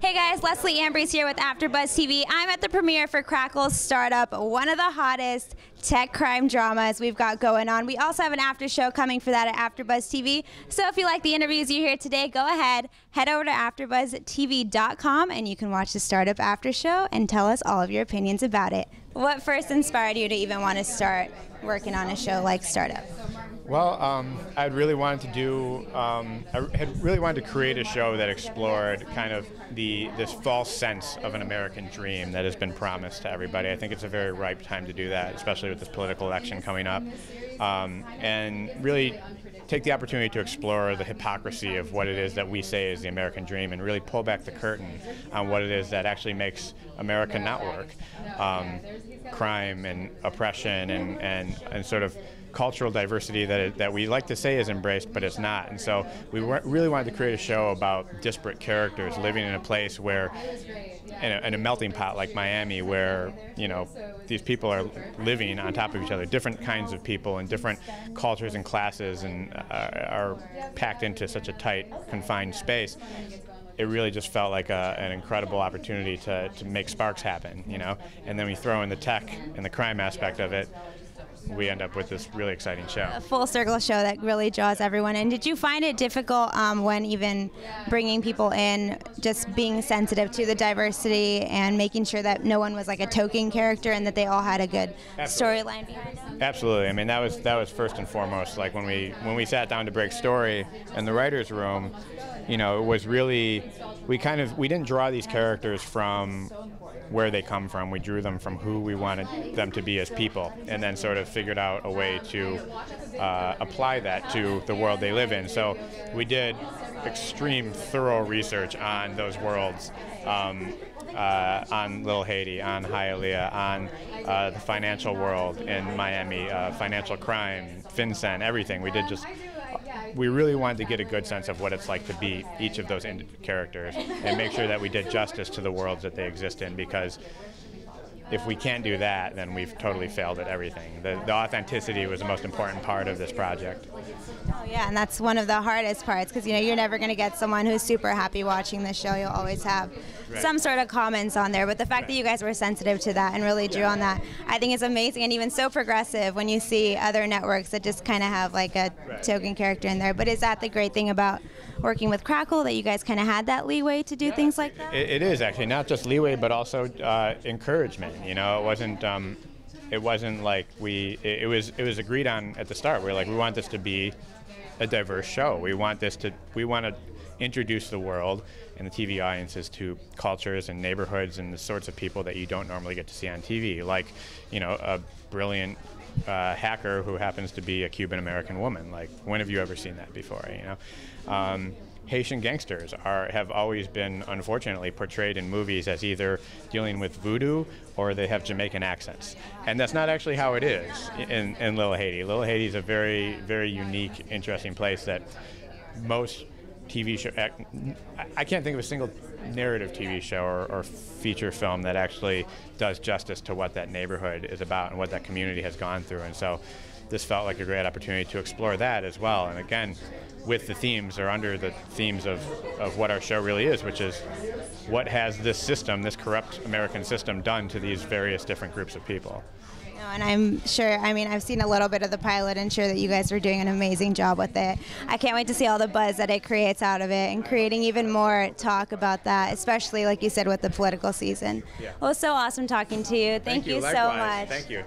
Hey guys, Leslie Ambriz here with AfterBuzz TV. I'm at the premiere for Crackle's Startup, one of the hottest tech crime dramas we've got going on. We also have an after show coming for that at AfterBuzz TV. So if you like the interviews you hear today, go ahead, head over to AfterBuzzTV.com and you can watch the Startup after show and tell us all of your opinions about it. What first inspired you to even want to start working on a show like Startup? Well, I really wanted to do. I had really wanted to create a show that explored kind of this false sense of an American dream that has been promised to everybody. I think it's a very ripe time to do that, especially with this political election coming up, and really take the opportunity to explore the hypocrisy of what it is that we say is the American dream, and really pull back the curtain on what it is that actually makes America not work. Crime and oppression and sort of cultural diversity that we like to say is embraced, but it's not. And so we really wanted to create a show about disparate characters living in a place where, in a melting pot like Miami, where these people are living on top of each other, different kinds of people and different cultures and classes, and are packed into such a tight, confined space. It really just felt like an incredible opportunity to make sparks happen, And then we throw in the tech and the crime aspect of it. We end up with this really exciting show. A full circle show that really draws everyone in. Did you find it difficult when even bringing people in, just being sensitive to the diversity and making sure that no one was like a token character and that they all had a good storyline behind them? Absolutely. I mean, that was first and foremost. Like when we sat down to break story in the writers' room, it was really we didn't draw these characters from where they come from. We drew them from who we wanted them to be as people, and then sort of figured out a way to apply that to the world they live in. So we did extreme, thorough research on those worlds, on Little Haiti, on Hialeah, on the financial world in Miami, financial crime, FinCEN, everything. We really wanted to get a good sense of what it's like to be each of those characters and make sure that we did justice to the worlds that they exist in, because if we can't do that, then we've totally failed at everything. The authenticity was the most important part of this project. Oh yeah, and that's one of the hardest parts, because you're never going to get someone who's super happy watching this show. You'll always have some sort of comments on there, but the fact that you guys were sensitive to that and really drew on that, I think is amazing, and even so progressive when you see other networks that just kind of have like a token character in there. But is that the great thing about working with Crackle, that you guys kind of had that leeway to do things like that? It is actually not just leeway, but also encouragement. It wasn't like it was agreed on at the start. We want this to be a diverse show. We want to introduce the world and the TV audiences to cultures and neighborhoods and the sorts of people that you don't normally get to see on TV, like a brilliant hacker who happens to be a Cuban American woman. Like, when have you ever seen that before? Haitian gangsters have always been, unfortunately, portrayed in movies as either dealing with voodoo or they have Jamaican accents. And that's not actually how it is in Little Haiti. Little Haiti is a very, very unique, interesting place that most TV show, I can't think of a single narrative TV show or feature film that actually does justice to what that neighborhood is about and what that community has gone through. And so this felt like a great opportunity to explore that as well. And again, with the themes, or under the themes of what our show really is, which is what has this system, this corrupt American system, done to these various different groups of people. And I'm sure, I've seen a little bit of the pilot and sure that you guys are doing an amazing job with it. I can't wait to see all the buzz that it creates out of it and creating even more talk about that, especially, like you said, with the political season. Yeah. Well, it was so awesome talking to you. Thank you so much. Thank you.